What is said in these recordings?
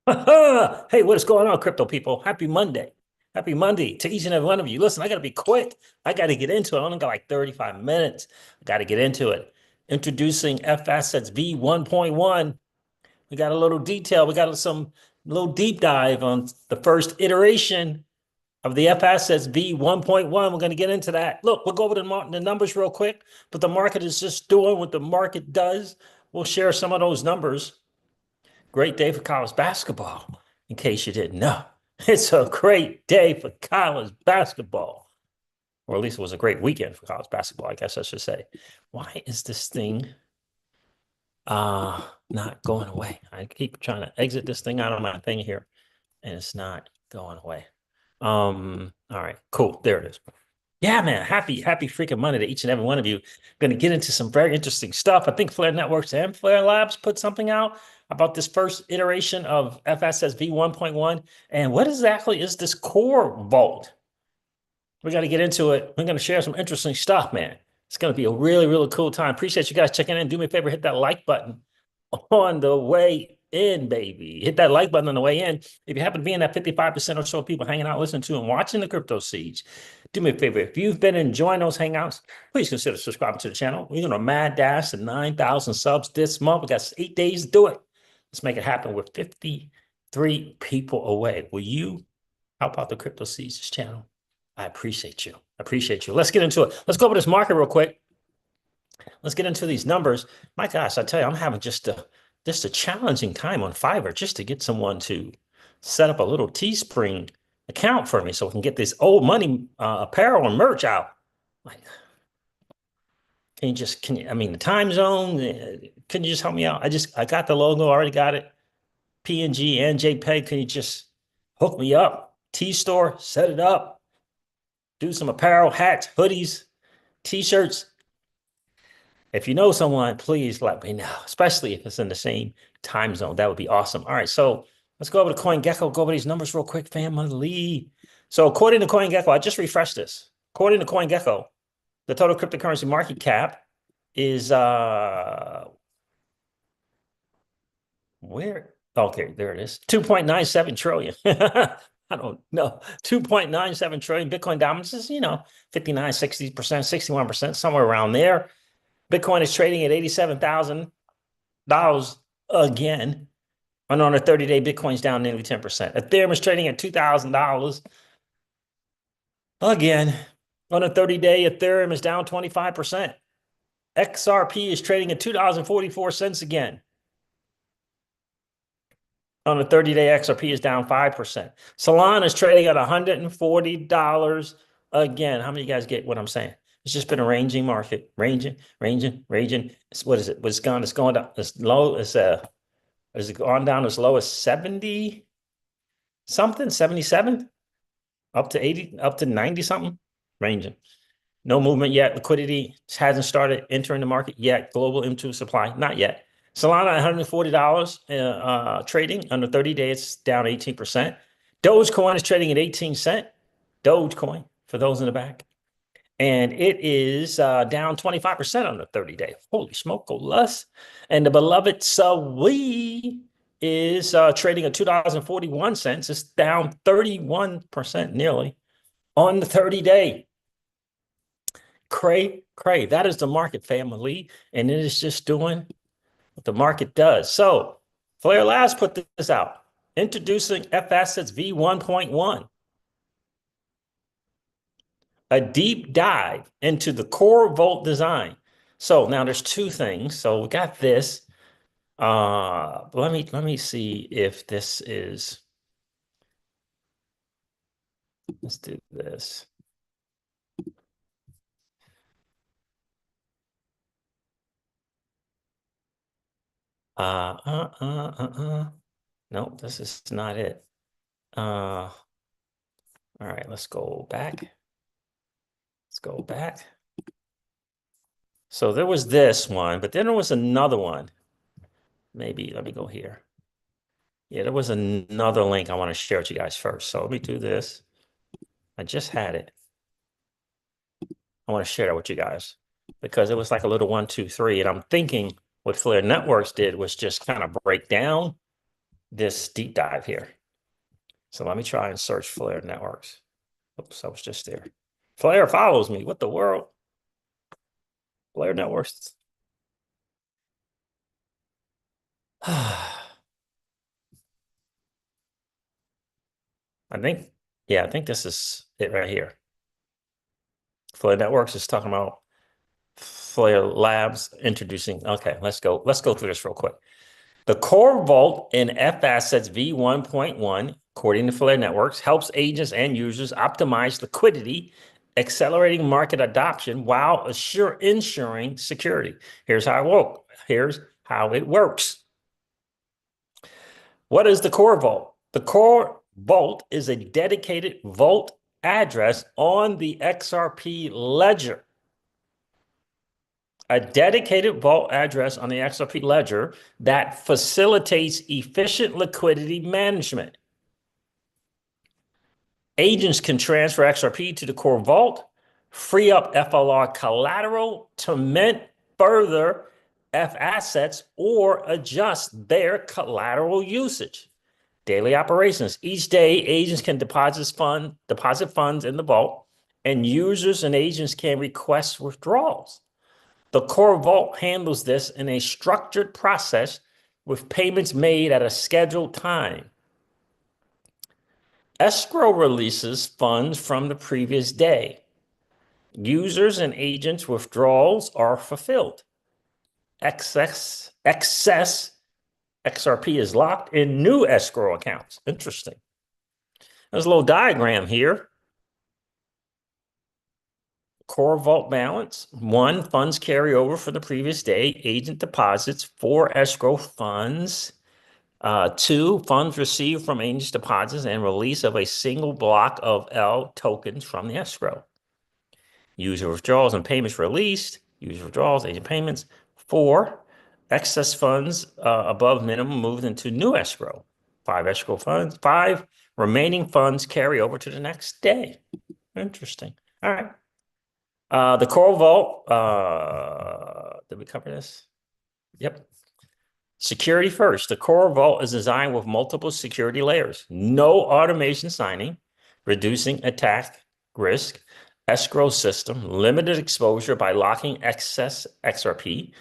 Hey, what is going on, crypto people? Happy Monday. Happy Monday to each and every one of you. Listen, I got to be quick. I got to get into it. I only got like 35 minutes. I got to get into it. Introducing FAssets V1.1. We got a little detail. We got some little deep dive on the first iteration of the FAssets V1.1. We're going to get into that. Look, we'll go over the numbers real quick, but the market is just doing what the market does. We'll share some of those numbers. Great day for college basketball, in case you didn't know. It's a great day for college basketball, or at least it was a great weekend for college basketball, I guess I should say. Why is this thing not going away? I keep trying to exit this thing out of my thing here, and it's not going away. All right, cool. There it is. Yeah, man. Happy freaking Monday to each and every one of you. Going to get into some very interesting stuff. I think Flare Networks and Flare Labs put something out about this first iteration of FSS V1.1. And what exactly is this core vault? We got to get into it. We're going to share some interesting stuff, man. It's going to be a really, really cool time. Appreciate you guys checking in. Do me a favor, hit that like button on the way in, baby. Hit that like button on the way in. If you happen to be in that 55% or so of people hanging out, listening to and watching the Crypto Siege, do me a favor. If you've been enjoying those hangouts, please consider subscribing to the channel. We're going to mad dash to 9,000 subs this month. We got 8 days to do it. Let's make it happen. We're 53 people away. Will you help out the Crypto Siege channel? I appreciate you. I appreciate you. Let's get into it. Let's go over this market real quick. Let's get into these numbers. My gosh, I tell you, I'm having just a challenging time on Fiverr just to get someone to set up a little Teespring account for me so we can get this old money apparel and merch out. Like, I mean, the time zone, can you just help me out? I got the logo, already got it. PNG and JPEG, can you just hook me up? T-Store, set it up. Do some apparel, hats, hoodies, T-shirts. If you know someone, please let me know, especially if it's in the same time zone. That would be awesome. All right, so let's go over to CoinGecko, go over these numbers real quick, family. So according to CoinGecko, I just refreshed this. According to CoinGecko, the total cryptocurrency market cap is where? Okay, there it is. 2.97 trillion. I don't know. 2.97 trillion. Bitcoin dominance is, 59, 60%, 61%, somewhere around there. Bitcoin is trading at $87,000 again. And on a 30-day, Bitcoin's down nearly 10%. Ethereum is trading at $2,000 again. On a 30-day, Ethereum is down 25%. XRP is trading at $2.44 again. On a 30-day, XRP is down 5%. Solana is trading at $140 again. How many of you guys get what I'm saying? It's just been a ranging market, ranging. What is it? It's going down as low as has it gone down as low as 70 something, 77, up to 80, up to 90 something, ranging. No movement yet. Liquidity hasn't started entering the market yet. Global M2 supply, not yet. Solana $140 trading under 30 days, it's down 18%. Dogecoin is trading at 18 cents. Dogecoin, for those in the back. And it is down 25% on the 30-day. Holy smoke, go less. And the beloved Sawi is trading at $2.41. It's down 31% nearly on the 30-day. Cray. That is the market, family. And it is just doing what the market does. So Flare Labs put this out. Introducing FAssets V1.1. A deep dive into the core vault design. So now there's two things. So we got this. Let me see if this is. Let's do this. No, this is not it. All right, let's go back. Let's go back. So there was this one, but then there was another one. Maybe let me go here. Yeah, there was another link I want to share with you guys first. So let me do this. I just had it. I want to share that with you guys because it was like a little 1, 2, 3. And I'm thinking what Flare Networks did was just kind of break down this deep dive here. So let me try and search Flare networks. Oops, I was just there. Flare follows me. What the world? Flare networks. I think, yeah, I think this is it right here. Flare networks is talking about Flare Labs introducing. Okay, let's go through this real quick. The core vault in FAssets V1.1, according to Flare Networks, helps agents and users optimize liquidity, accelerating market adoption while ensuring security. Here's how it works. What is the core vault? The core vault is a dedicated vault address on the XRP ledger. A dedicated vault address on the XRP ledger that facilitates efficient liquidity management. Agents can transfer XRP to the core vault, free up FLR collateral to mint further FAssets, or adjust their collateral usage. Daily operations. Each day, agents can deposit funds in the vault, and users and agents can request withdrawals. The core vault handles this in a structured process with payments made at a scheduled time. Escrow releases funds from the previous day. Users and agents' withdrawals are fulfilled. Excess XRP is locked in new escrow accounts. Interesting. There's a little diagram here. Core vault balance. 1, funds carry over from the previous day. Agent deposits. 4, escrow funds. 2, funds received from agents deposits and release of a single block of L tokens from the escrow. User withdrawals and payments released. User withdrawals, agent payments. 4, excess funds above minimum moved into new escrow. 5, escrow funds. 5, remaining funds carry over to the next day. Interesting. All right. The core vault, did we cover this? Yep. Security first. The core vault is designed with multiple security layers. No automation signing, reducing attack risk. Escrow system, limited exposure by locking excess XRP.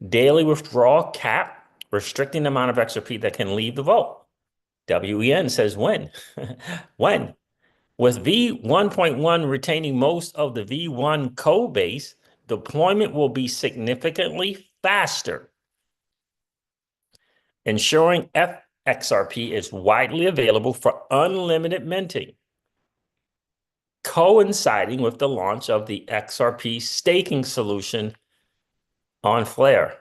Daily withdrawal cap, restricting the amount of XRP that can leave the vault. WEN says when. When? With V1.1 retaining most of the V1 code base, deployment will be significantly faster, ensuring XRP is widely available for unlimited minting, coinciding with the launch of the XRP staking solution on Flare.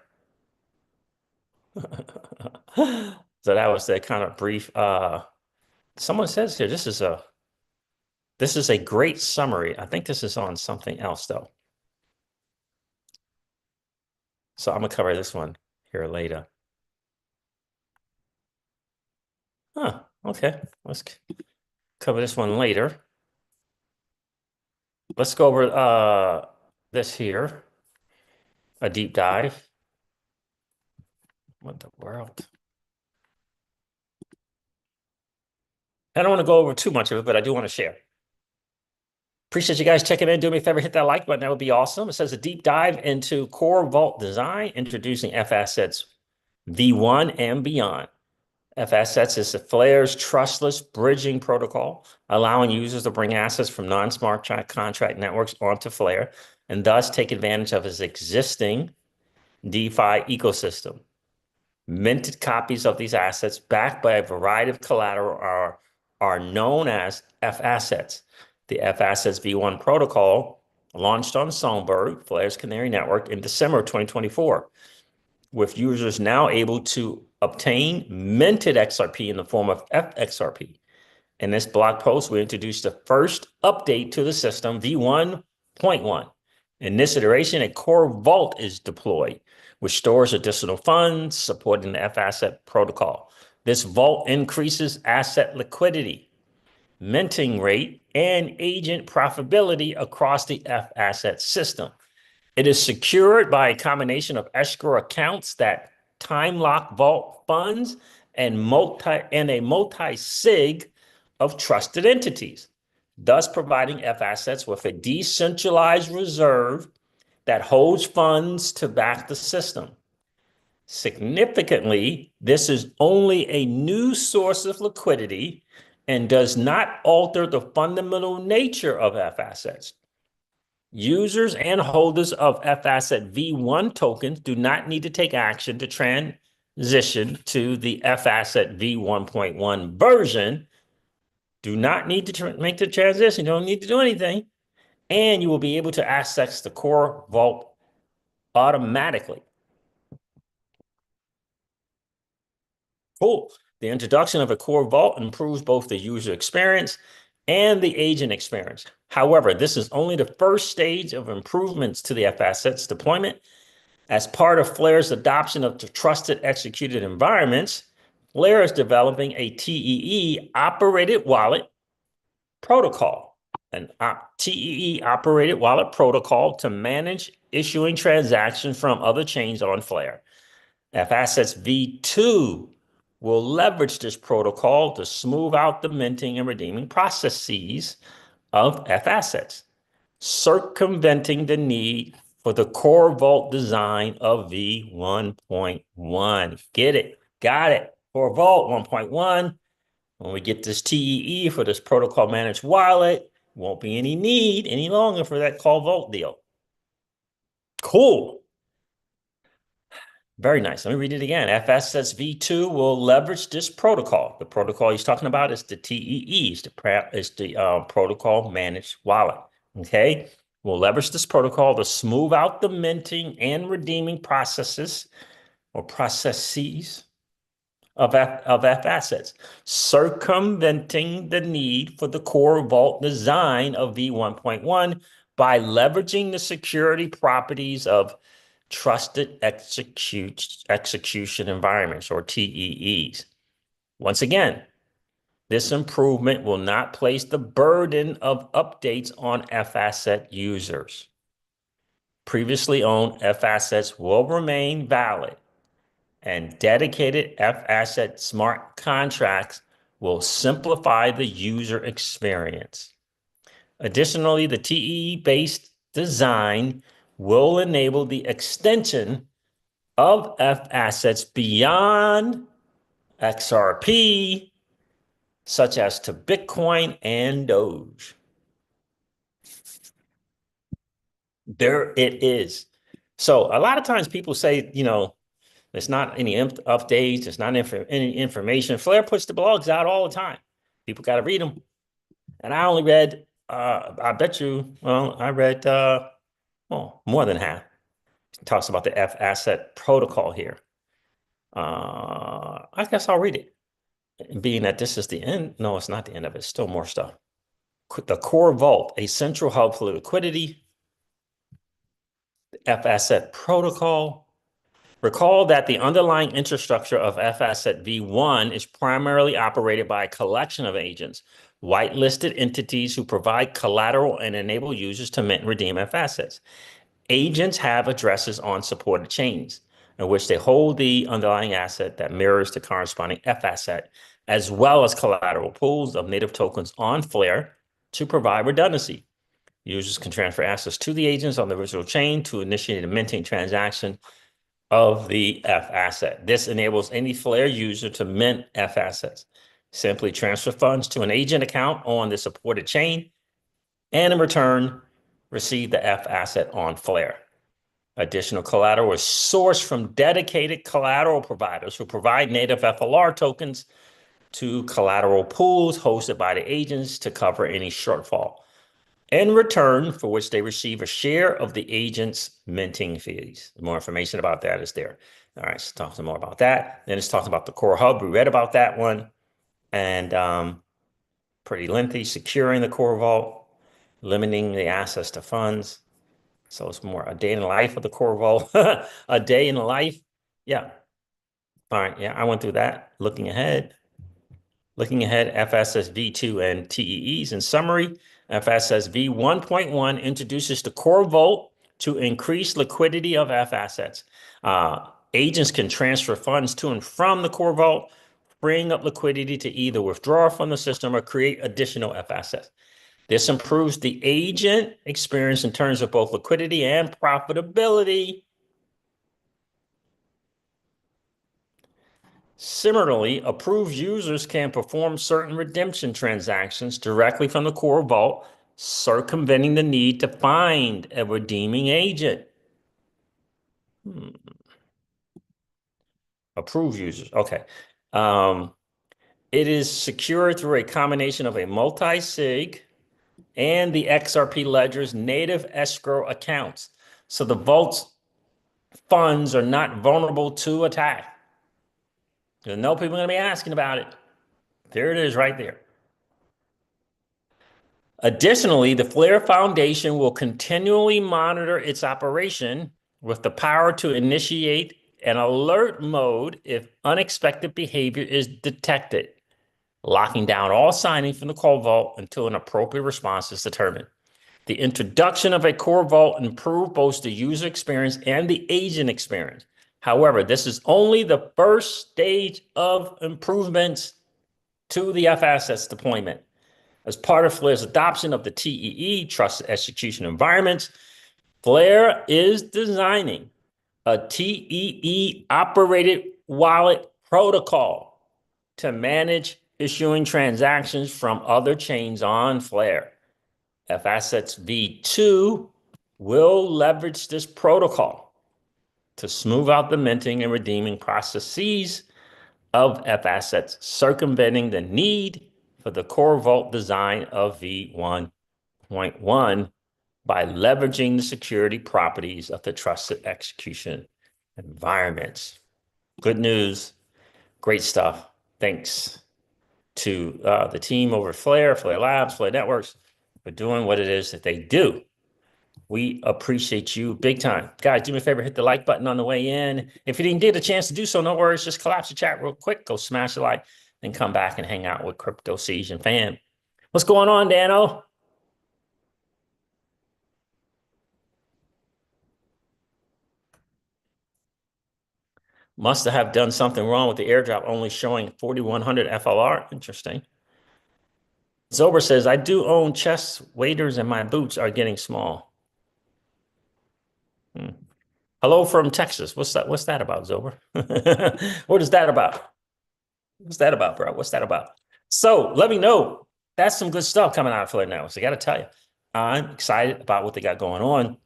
So that was the kind of brief. Someone says here, this is a great summary. I think this is on something else though. So I'm gonna cover this one here later. Huh, okay. Let's cover this one later. Let's go over this here. A deep dive. What the world? I don't want to go over too much of it, but I do want to share. Appreciate you guys checking in. Do me a favor, hit that like button. That would be awesome. It says a deep dive into core vault design, introducing FAssets V1 and beyond. FAssets is Flare's trustless bridging protocol, allowing users to bring assets from non-smart contract networks onto Flare and thus take advantage of its existing DeFi ecosystem. Minted copies of these assets backed by a variety of collateral are known as FAssets. The FAssets V1 protocol launched on Songbird, Flare's Canary network, in December 2024, with users now able to obtain minted XRP in the form of FXRP. In this blog post, we introduced the first update to the system, V1.1. In this iteration, a core vault is deployed, which stores additional funds supporting the FAsset protocol. This vault increases asset liquidity, minting rate, and agent profitability across the FAsset system. It is secured by a combination of escrow accounts that time lock vault funds and a multi-sig of trusted entities, thus providing FAssets with a decentralized reserve that holds funds to back the system. Significantly, this is only a new source of liquidity and does not alter the fundamental nature of FAssets. Users and holders of FAsset V1 tokens do not need to take action to transition to the FAsset V1.1 version. Do not need to make the transition. You don't need to do anything. And you will be able to access the core vault automatically. Cool. The introduction of a core vault improves both the user experience and the agent experience. However, this is only the first stage of improvements to the FAssets deployment. As part of Flare's adoption of the trusted executed environments, Flare is developing a TEE operated wallet protocol, an TEE operated wallet protocol to manage issuing transactions from other chains on Flare. FAssets V2 will leverage this protocol to smooth out the minting and redeeming processes of FAssets, circumventing the need for the core vault design of V1.1. Get it? Got it. Core vault 1.1. When we get this TEE for this protocol managed wallet, won't be any need any longer for that core vault deal. Cool. Very nice. Let me read it again. FAssets V2 will leverage this protocol. The protocol he's talking about is the TEE, is the protocol managed wallet. Okay. We'll leverage this protocol to smooth out the minting and redeeming processes of FAssets, circumventing the need for the core vault design of V1.1 by leveraging the security properties of trusted execution environments, or TEEs. Once again, this improvement will not place the burden of updates on FAsset users. Previously owned FAssets will remain valid, and dedicated FAsset smart contracts will simplify the user experience. Additionally, the TEE-based design will enable the extension of FAssets beyond XRP, such as to Bitcoin and Doge. There it is. So a lot of times people say, there's not any updates, there's not any information. Flare puts the blogs out all the time. People got to read them. And I only read, I bet you, I read more than half. It talks about the FAsset protocol here. I guess I'll read it. Being that this is the end. No, it's not the end of it. Still more stuff. The core vault, a central hub for liquidity. The FAsset protocol. Recall that the underlying infrastructure of FAsset V1 is primarily operated by a collection of agents, whitelisted entities who provide collateral and enable users to mint and redeem FAssets. Agents have addresses on supported chains in which they hold the underlying asset that mirrors the corresponding FAsset, as well as collateral pools of native tokens on Flare to provide redundancy. Users can transfer assets to the agents on the virtual chain to initiate a minting transaction of the FAsset. This enables any Flare user to mint FAssets. Simply transfer funds to an agent account on the supported chain, and in return, receive the FAsset on Flare. Additional collateral is sourced from dedicated collateral providers who provide native FLR tokens to collateral pools hosted by the agents to cover any shortfall, in return for which they receive a share of the agent's minting fees. More information about that is there. All right, so talk some more about that. Then it's talking about the core hub. We read about that one. And pretty lengthy. Securing the core vault, limiting the access to funds. So it's more a day in the life of the core vault. A day in the life. Yeah. All right. Yeah, I went through that. Looking ahead, FAssets V2 and TEEs. In summary, FAssets V1.1 introduces the core vault to increase liquidity of FAssets. Agents can transfer funds to and from the core vault freeing up liquidity to either withdraw from the system or create additional FAssets. This improves the agent experience in terms of both liquidity and profitability. Similarly, approved users can perform certain redemption transactions directly from the core vault, circumventing the need to find a redeeming agent. Approved users. Okay. It is secured through a combination of a multi-sig and the XRP ledger's native escrow accounts. So the vault's funds are not vulnerable to attack. There's no people going to be asking about it. There it is right there. Additionally, the Flare Foundation will continually monitor its operation with the power to initiate an alert mode if unexpected behavior is detected, locking down all signing from the core vault until an appropriate response is determined. The introduction of a core vault improved both the user experience and the agent experience. However, this is only the first stage of improvements to the FAssets deployment. As part of Flare's adoption of the TEE, Trusted Execution Environments, Flare is designing a TEE operated wallet protocol to manage issuing transactions from other chains on Flare. FAssets V2 will leverage this protocol to smooth out the minting and redeeming processes of FAssets, circumventing the need for the core vault design of V1.1 by leveraging the security properties of the trusted execution environments. Good news, great stuff. Thanks to the team over at Flare, Flare Labs, Flare Networks for doing what it is that they do. We appreciate you big time. Guys, do me a favor, hit the like button on the way in. If you didn't get a chance to do so, no worries. Just collapse the chat real quick. Go smash the like, then come back and hang out with Crypto Siege and fam. What's going on, Dano? Must have done something wrong with the airdrop, only showing 4,100 FLR. Interesting. Zober says, I do own chest waders and my boots are getting small. Hello from Texas. What's that about, Zober? What is that about? What's that about, bro? What's that about? So let me know. That's some good stuff coming out of Flare Networks. I got to tell you, I'm excited about what they got going on.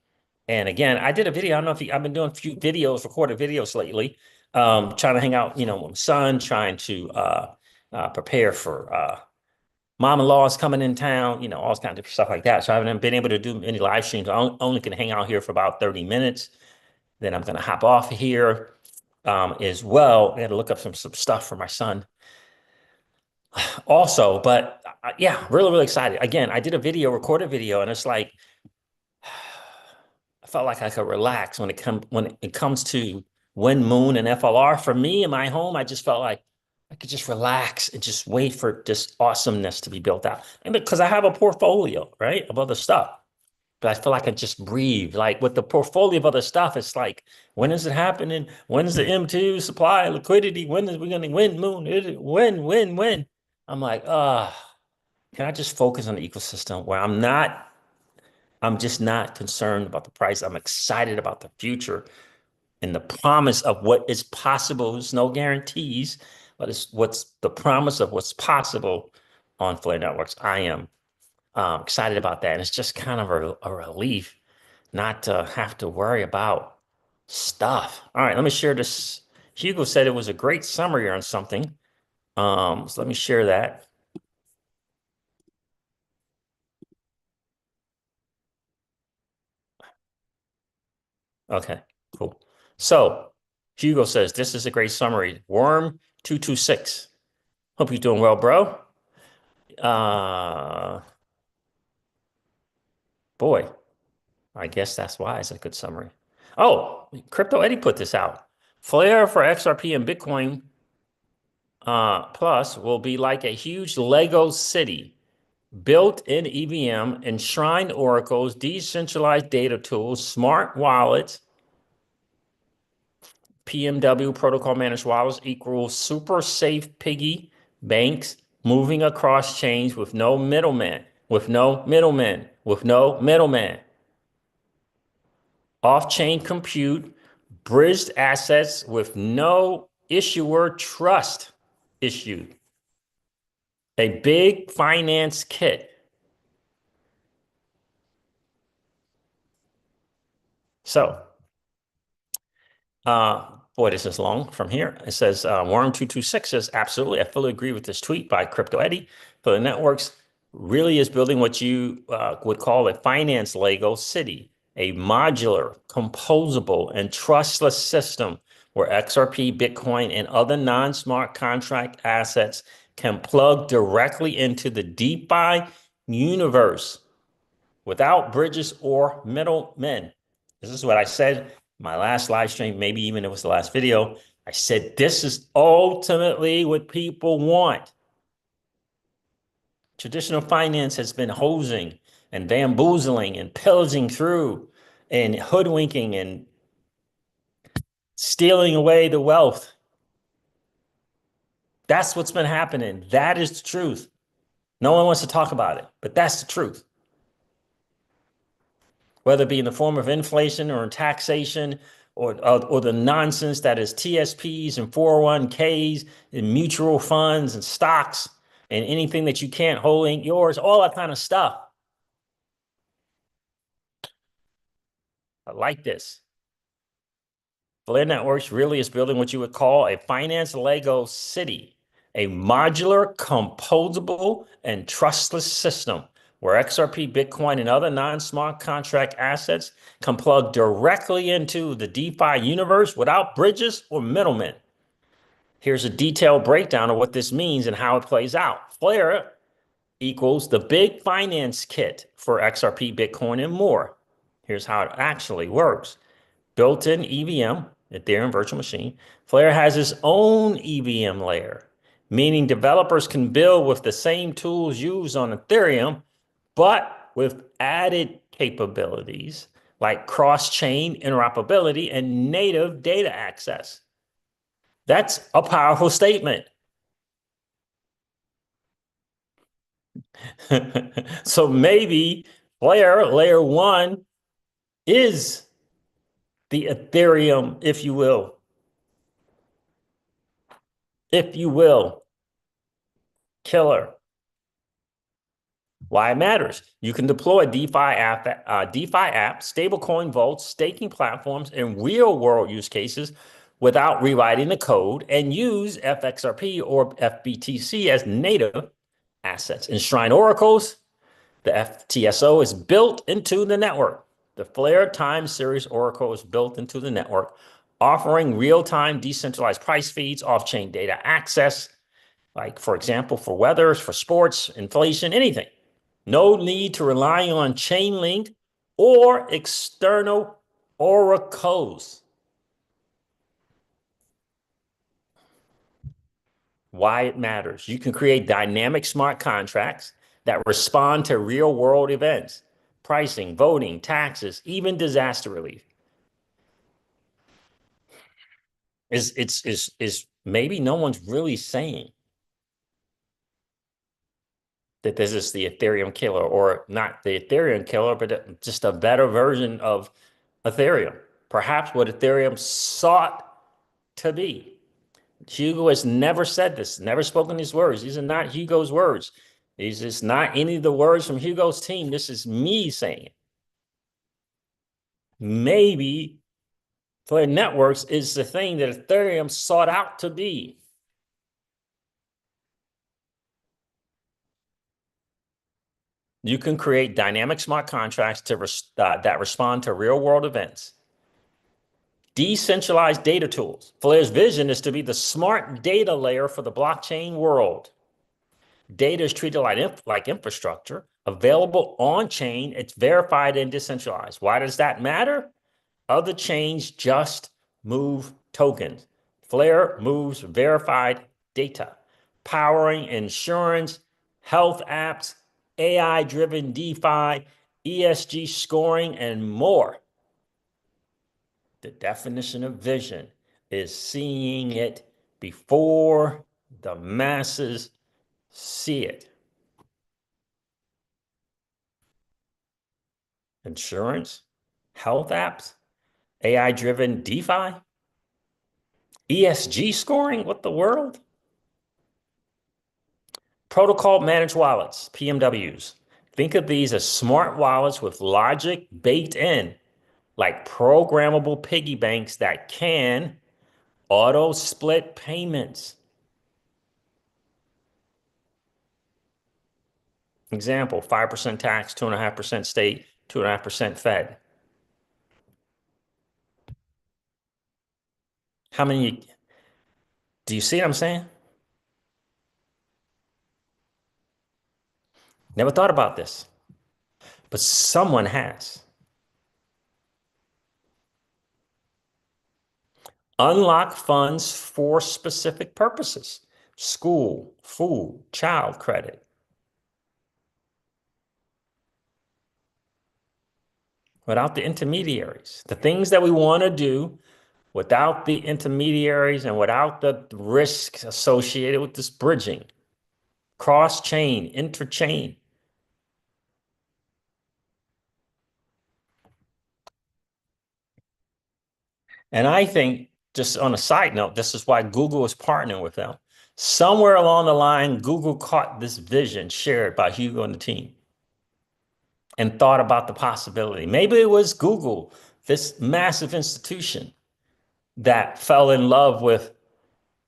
And again, I did a video. I don't know if I've been doing a few videos, recorded videos lately, trying to hang out, with my son, trying to prepare for mom-in-laws coming in town, all kinds of stuff like that. So I haven't been able to do any live streams. I only can hang out here for about 30 minutes. Then I'm going to hop off here as well. I got to look up some stuff for my son also. But yeah, really, really excited. Again, I did a video, recorded video, and it's like, I felt like I could relax when it comes to wind, moon, and FLR. For me in my home, I just felt like I could just relax and just wait for this awesomeness to be built out. And because I have a portfolio, right, of other stuff. But I feel like I just breathe. Like with the portfolio of other stuff, it's like, when is it happening? When is the M2 supply liquidity? When is we going to win, moon? When? I'm like, can I just focus on the ecosystem where I'm just not concerned about the price. I'm excited about the future and the promise of what is possible. There's no guarantees, but it's what's the promise of what's possible on Flare Networks. I am excited about that. And it's just kind of a relief not to have to worry about stuff. All right, let me share this. Hugo said it was a great summary on something. So let me share that. Okay, cool. So Hugo says, this is a great summary. Worm 226. Hope you're doing well, bro. Boy, I guess that's why it's a good summary. Oh, Crypto Eddie put this out. Flare for XRP and Bitcoin Plus will be like a huge Lego city, built-in EVM, enshrined oracles, decentralized data tools, smart wallets, PMW, protocol managed wallets, equals super safe piggy banks moving across chains with no middleman, with no middleman, with no middleman. Off-chain compute, bridged assets with no issuer trust issued. A big finance kit. So, boy, this is long from here. It says, Worm226 says, absolutely, I fully agree with this tweet by Crypto Eddie. For the networks really is building what you would call a finance Lego city, a modular, composable, and trustless system where XRP, Bitcoin, and other non-smart contract assets can plug directly into the DeFi universe without bridges or middlemen. This is what I said my last live stream, maybe even it was the last video. I said, this is ultimately what people want. Traditional finance has been hosing and bamboozling and pillaging through and hoodwinking and stealing away the wealth. That's what's been happening. That is the truth. No one wants to talk about it, but that's the truth. Whether it be in the form of inflation or taxation or the nonsense that is TSPs and 401ks and mutual funds and stocks and anything that you can't hold ain't yours, all that kind of stuff. I like this. Flare Networks really is building what you would call a finance Lego city, a modular, composable, and trustless system where XRP, Bitcoin, and other non-smart contract assets can plug directly into the DeFi universe without bridges or middlemen. Here's a detailed breakdown of what this means and how it plays out. Flare equals the big finance kit for XRP, Bitcoin, and more. Here's how it actually works. Built-in EVM, Ethereum Virtual Machine. Flare has its own EVM layer, meaning developers can build with the same tools used on Ethereum, but with added capabilities like cross-chain interoperability and native data access. That's a powerful statement. So maybe Flare layer 1 is the Ethereum, if you will. If you will, killer. Why it matters. You can deploy DeFi apps, stablecoin vaults, staking platforms, and real-world use cases without rewriting the code and use FXRP or FBTC as native assets. Enshrine oracles, the FTSO is built into the network. The Flare time series oracle is built into the network, offering real-time decentralized price feeds, off-chain data access, like, for example, for weathers, for sports, inflation, anything. No need to rely on Chainlink or external oracles. Why it matters. You can create dynamic smart contracts that respond to real world events, pricing, voting, taxes, even disaster relief. Is maybe no one's really saying that this is the Ethereum killer, or not the Ethereum killer, but just a better version of Ethereum. Perhaps what Ethereum sought to be. Hugo has never said this, never spoken these words. These are not Hugo's words. These is not any of the words from Hugo's team. This is me saying it. Maybe Flare Networks is the thing that Ethereum sought out to be. You can create dynamic smart contracts that respond to real world events. Decentralized data tools. Flare's vision is to be the smart data layer for the blockchain world. Data is treated like infrastructure, available on chain. It's verified and decentralized. Why does that matter? Other chains just move tokens. Flare moves verified data, powering insurance, health apps, AI-driven DeFi, ESG scoring, and more. The definition of vision, is seeing it before the masses see it. Insurance, health apps, AI-driven DeFi, ESG scoring, what the world? Protocol managed wallets, PMWs. Think of these as smart wallets with logic baked in, like programmable piggy banks that can auto split payments. Example, 5% tax, 2.5% state, 2.5% Fed. How many, do you see what I'm saying? Never thought about this, but someone has. Unlock funds for specific purposes: school, food, child credit. Without the intermediaries, the things that we want to do without the intermediaries and without the risks associated with this bridging, cross-chain, interchain. And I think, just on a side note, this is why Google is partnering with them. Somewhere along the line, Google caught this vision shared by Hugo and the team and thought about the possibility. Maybe it was Google, this massive institution, that fell in love with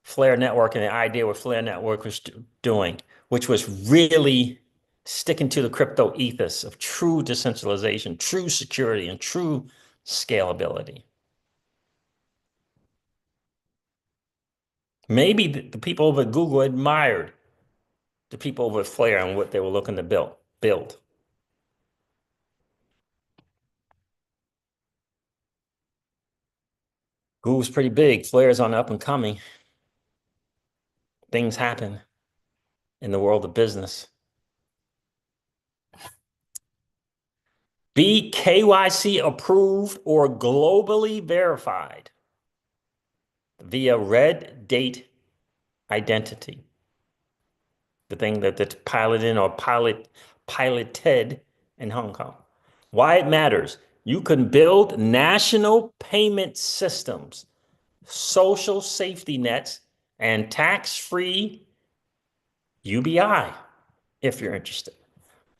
Flare Network and the idea what Flare Network was doing, which was really sticking to the crypto ethos of true decentralization, true security, and true scalability. Maybe the people over at Google admired the people over at Flare and what they were looking to build. Google's pretty big. Flare's on the up and coming. Things happen in the world of business. Be KYC approved or globally verified via red date identity. The thing that's piloted or piloted in Hong Kong. Why it matters. You can build national payment systems, social safety nets, and tax-free UBI if you're interested.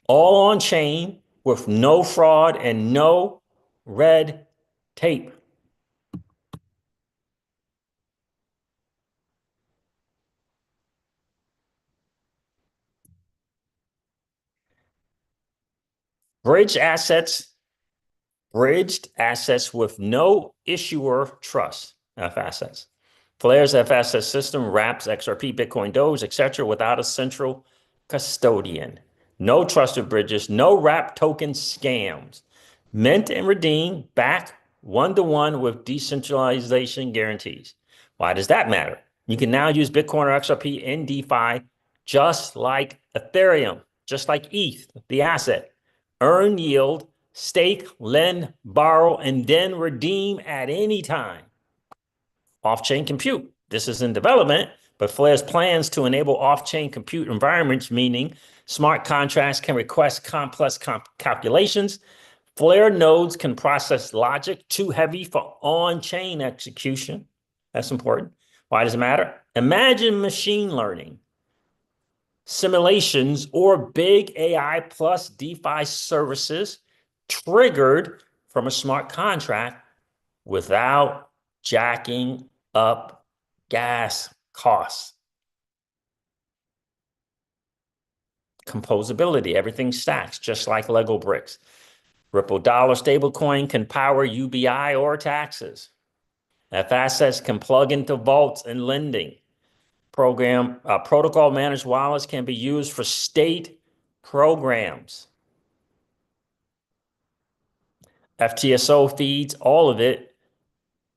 All on chain with no fraud and no red tape. Bridged assets with no issuer trust, FAssets. Flare's FAsset system wraps XRP, Bitcoin, Doge, etc. without a central custodian. No trusted bridges, no wrap token scams. Mint and redeem back one-to-one with decentralization guarantees. Why does that matter? You can now use Bitcoin or XRP in DeFi just like Ethereum, just like ETH, the asset. Earn yield, stake, lend, borrow, and then redeem at any time. Off-chain compute. This is in development, but Flare's plans to enable off-chain compute environments, meaning smart contracts can request complex calculations. Flare nodes can process logic too heavy for on-chain execution. That's important. Why does it matter? Imagine machine learning, simulations, or big AI plus DeFi services triggered from a smart contract without jacking up gas costs. Composability, everything stacks just like Lego bricks. Ripple dollar stablecoin can power UBI or taxes. FAssets can plug into vaults and lending. Protocol managed wallets can be used for state programs. FTSO feeds all of it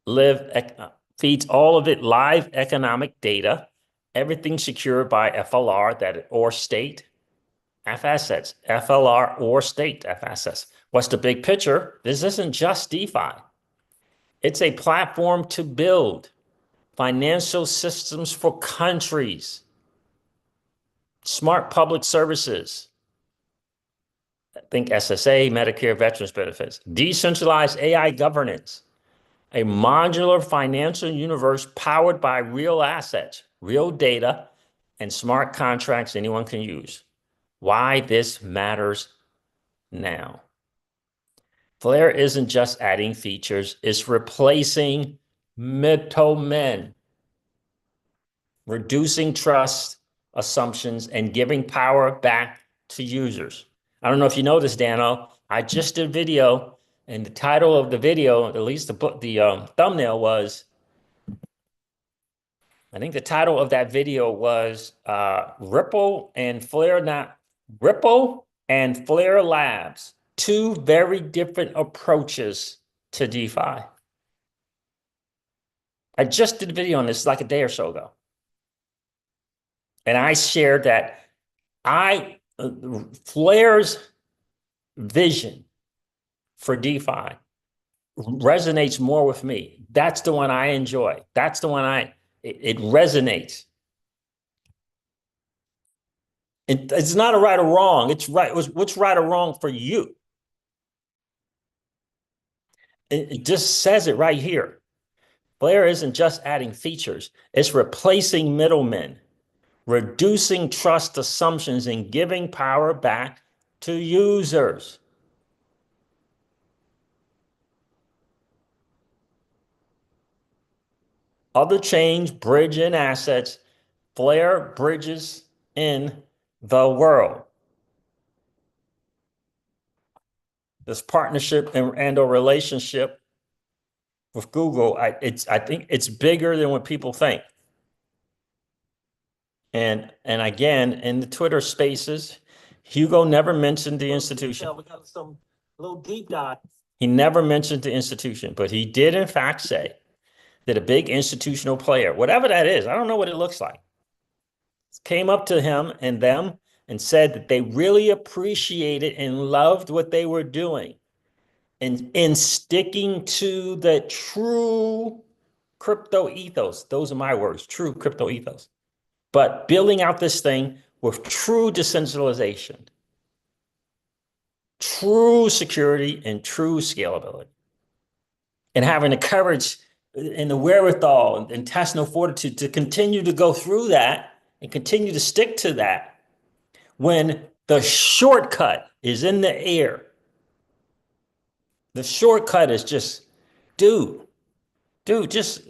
live economic data, everything secured by FLR or state FAssets, FLR or state FAssets. What's the big picture? This isn't just DeFi. It's a platform to build financial systems for countries, smart public services. Think SSA, Medicare, veterans benefits, decentralized AI governance, a modular financial universe powered by real assets, real data, and smart contracts anyone can use. Why this matters now. Flare isn't just adding features, it's replacing middlemen, reducing trust assumptions, and giving power back to users. I don't know if you know this, Dano. I just did a video, and the title of the video, at least the thumbnail was, I think the title of that video was Ripple and Flare Labs, two very different approaches to DeFi. I just did a video on this like a day or so ago. And I shared that Flare's vision for DeFi resonates more with me. That's the one I enjoy. That's the one it resonates. It's not a right or wrong. It's right. What's right or wrong for you? It just says it right here. Flare isn't just adding features. It's replacing middlemen, reducing trust assumptions, and giving power back to users. Other chains bridge in assets. Flare bridges in the world. This partnership and or relationship with Google, I think it's bigger than what people think. And again, in the Twitter spaces, Hugo never mentioned the institution. We got some little deep dive. He never mentioned the institution, but he did in fact say that a big institutional player, whatever that is, I don't know what it looks like, came up to him and them and said that they really appreciated and loved what they were doing and in sticking to the true crypto ethos. Those are my words, true crypto ethos. But building out this thing with true decentralization, true security, and true scalability. And having the courage and the wherewithal and intestinal fortitude to continue to go through that and continue to stick to that when the shortcut is in the air. The shortcut is just, dude, just,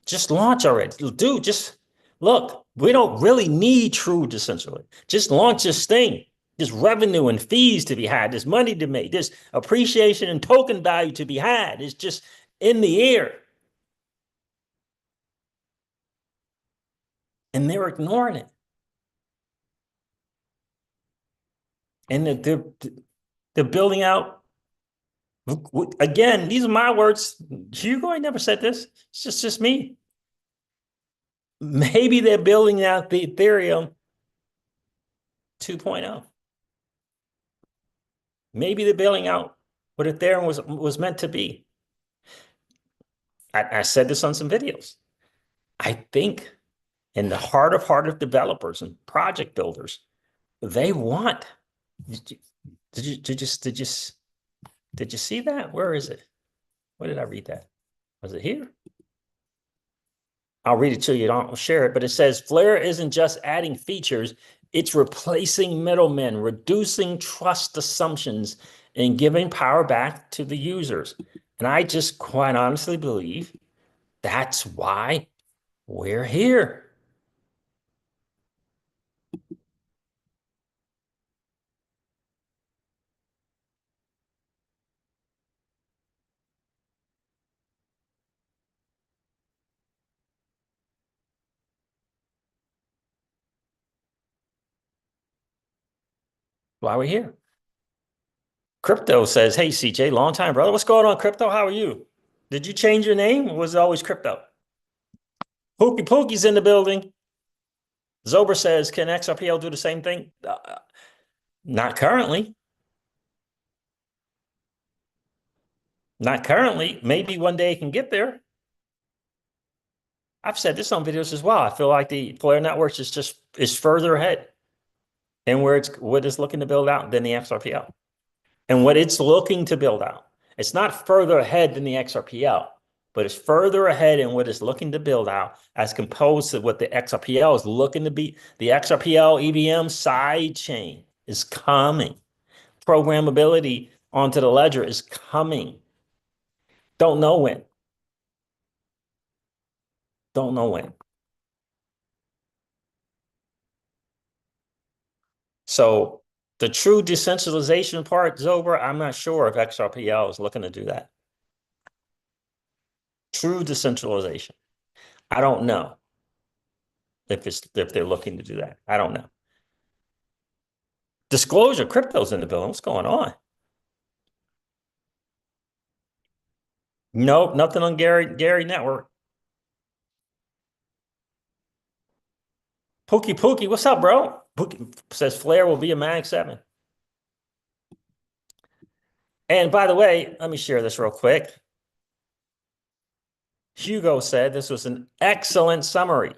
just launch already. Dude, just look, we don't really need true decentralization. Just launch this thing. There's revenue and fees to be had. There's money to make. There's appreciation and token value to be had. It's just in the air. And they're ignoring it. And they're building out. Again, these are my words. Hugo, I never said this. It's just me. Maybe they're building out the Ethereum 2.0. Maybe they're building out what Ethereum was meant to be. I said this on some videos. I think in the heart of developers and project builders, they want. Did you see that? Where is it? Where did I read that? Was it here? I'll read it to you. Don't share it, but it says Flare isn't just adding features, it's replacing middlemen, reducing trust assumptions, and giving power back to the users. And I just quite honestly believe that's why we're here. Why we're here. Crypto says, hey, CJ, long time, brother. What's going on, Crypto? How are you? Did you change your name or was it always Crypto? Pookie Pookie's in the building. Zober says, can XRPL do the same thing? Not currently. Not currently. Maybe one day it can get there. I've said this on videos as well. I feel like the Flare Networks is further ahead in where what it's looking to build out than the XRPL. And what it's looking to build out. It's not further ahead than the XRPL, but it's further ahead in what it's looking to build out as composed to what the XRPL is looking to be. The XRPL EVM side chain is coming. Programmability onto the ledger is coming. Don't know when. Don't know when. So the true decentralization part is over. I'm not sure if XRPL is looking to do that. True decentralization. I don't know if they're looking to do that. I don't know. Disclosure, crypto's in the building. What's going on? Nope, nothing on Gary Network. Pookie, what's up, bro? Pookie says Flare will be a Mag 7. And by the way, let me share this real quick. Hugo said this was an excellent summary.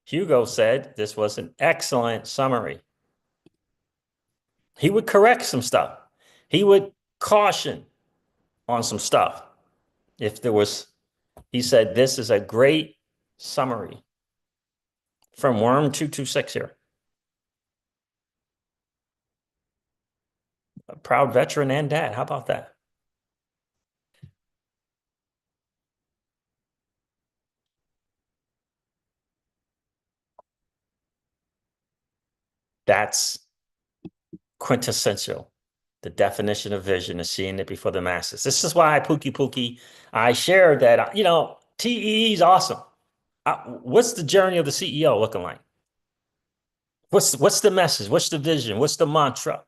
Hugo said this was an excellent summary. He would correct some stuff. He would caution on some stuff. If there was, he said, this is a great summary from Worm226 here. A proud veteran and dad. How about that? That's quintessential. The definition of vision is seeing it before the masses. This is why Pookie, I shared that, TEE is awesome. What's the journey of the CEO looking like? What's the message? What's the vision? What's the mantra?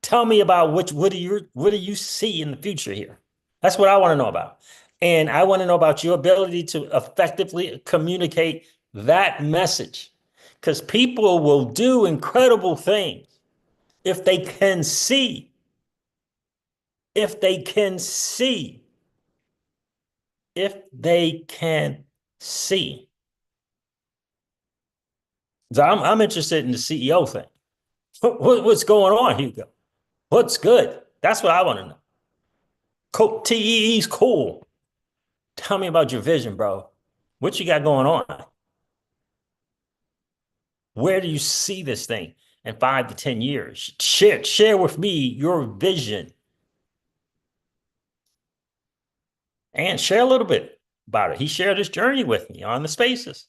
Tell me about what do you see in the future here? That's what I want to know about. And I want to know about your ability to effectively communicate that message. Because people will do incredible things if they can see. If they can see. If they can see. So I'm interested in the CEO thing. What's going on, Hugo? What's good? That's what I want to know. TEE's cool. Tell me about your vision, bro. What you got going on? Where do you see this thing in 5 to 10 years? Share with me your vision. And share a little bit about it. He shared his journey with me on the spaces.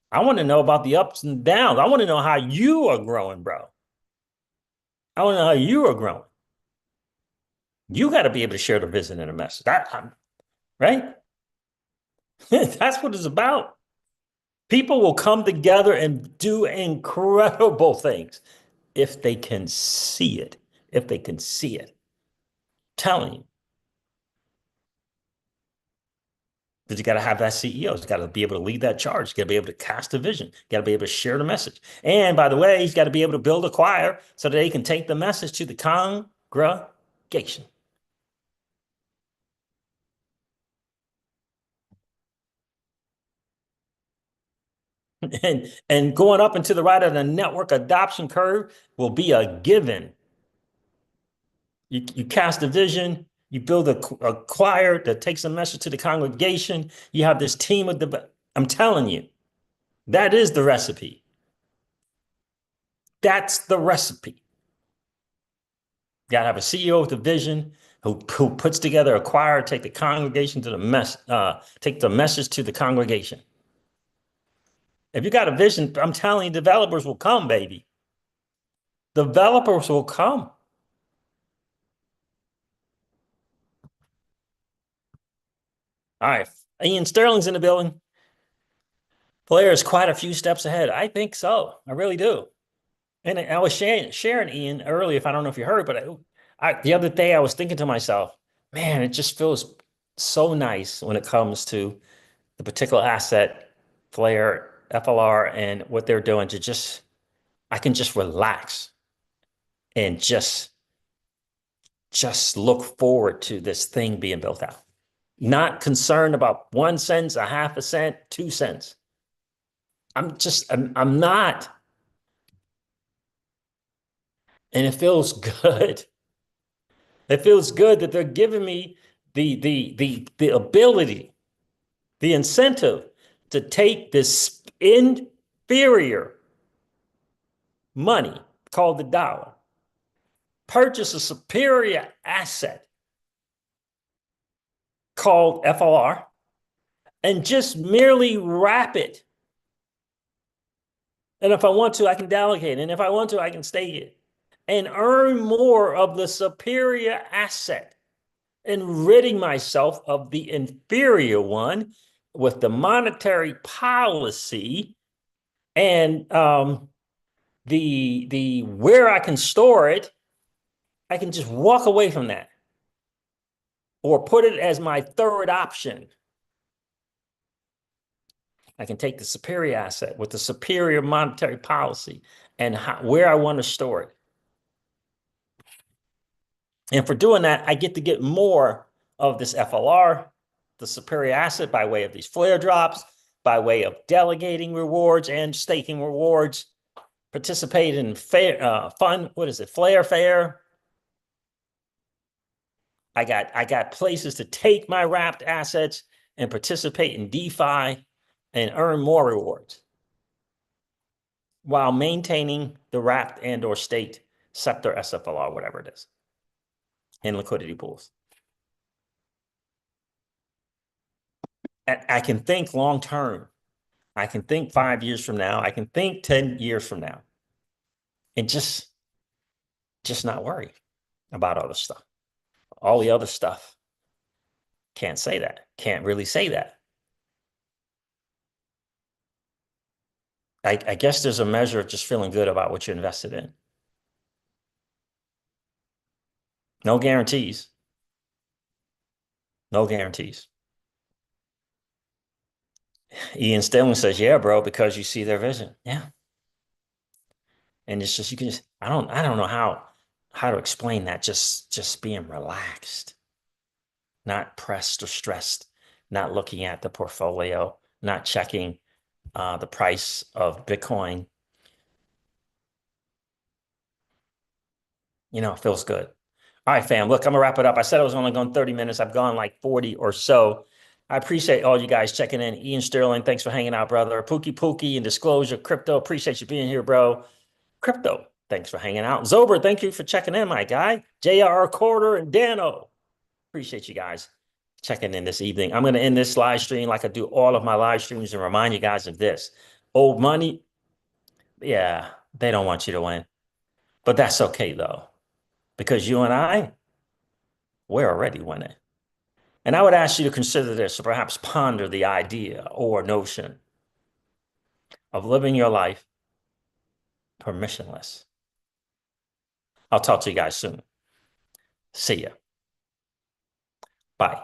I want to know about the ups and downs. I want to know how you are growing, bro. I want to know how you are growing. You got to be able to share the vision and the message. Right? That's what it's about. People will come together and do incredible things if they can see it. If they can see it. Telling you. Because you got to have that CEO. He's got to be able to lead that charge. He's got to be able to cast a vision. Got to be able to share the message. And by the way, he's got to be able to build a choir so that he can take the message to the congregation. And going up into the right of the network adoption curve will be a given. You cast a vision, you build a choir that takes a message to the congregation. You have this team of I'm telling you, that is the recipe. That's the recipe. You got to have a CEO with a vision who puts together a choir, take the congregation to take the message to the congregation. If you got a vision, I'm telling you, developers will come, baby. Developers will come. All right. Ian Sterling's in the building. Player is quite a few steps ahead. I think so. I really do. And I was sharing Ian earlier, if I don't know if you heard, but the other day I was thinking to myself, man, it just feels so nice when it comes to the particular asset, Flare, FLR, and what they're doing I can just relax and just just look forward to this thing being built out. Not concerned about 1 cent, a half a cent, 2 cents. I'm not. And it feels good. It feels good that they're giving me the ability, the incentive to take this inferior money called the dollar, purchase a superior asset called FLR, and just merely wrap it. And if I want to, I can delegate. And if I want to, I can stake it and earn more of the superior asset and ridding myself of the inferior one with the monetary policy and the where I can store it. I can just walk away from that or put it as my third option. I can take the superior asset with the superior monetary policy and where I want to store it. And for doing that, I get to get more of this FLR, the superior asset, by way of these flare drops, by way of delegating rewards and staking rewards, participate in fun. What is it? Flare Fair. I got places to take my wrapped assets and participate in DeFi and earn more rewards while maintaining the wrapped and or staked sector SFLR, whatever it is, in liquidity pools. I can think long term. I can think 5 years from now. I can think 10 years from now and just not worry about other stuff. All the other stuff, can't say that. Can't really say that. I guess there's a measure of just feeling good about what you're invested in. No guarantees. No guarantees. Ian Stilling says, yeah, bro, because you see their vision. Yeah. And it's just, you can just, I don't know how to explain that. Just being relaxed, not pressed or stressed, not looking at the portfolio, not checking the price of Bitcoin. You know, it feels good. All right, fam. Look, I'm gonna wrap it up. I said I was only going 30 minutes. I've gone like 40 or so. I appreciate all you guys checking in. Ian Sterling, thanks for hanging out, brother. Pookie and Disclosure Crypto, appreciate you being here, bro. Crypto, thanks for hanging out. Zober, thank you for checking in, my guy. JR Quarter and Dano, appreciate you guys checking in this evening. I'm going to end this live stream like I do all of my live streams and remind you guys of this. Old money, yeah, they don't want you to win. But that's okay, though, because you and I, we're already winning. And I would ask you to consider this, or perhaps ponder the idea or notion of living your life permissionless. I'll talk to you guys soon. See ya. Bye.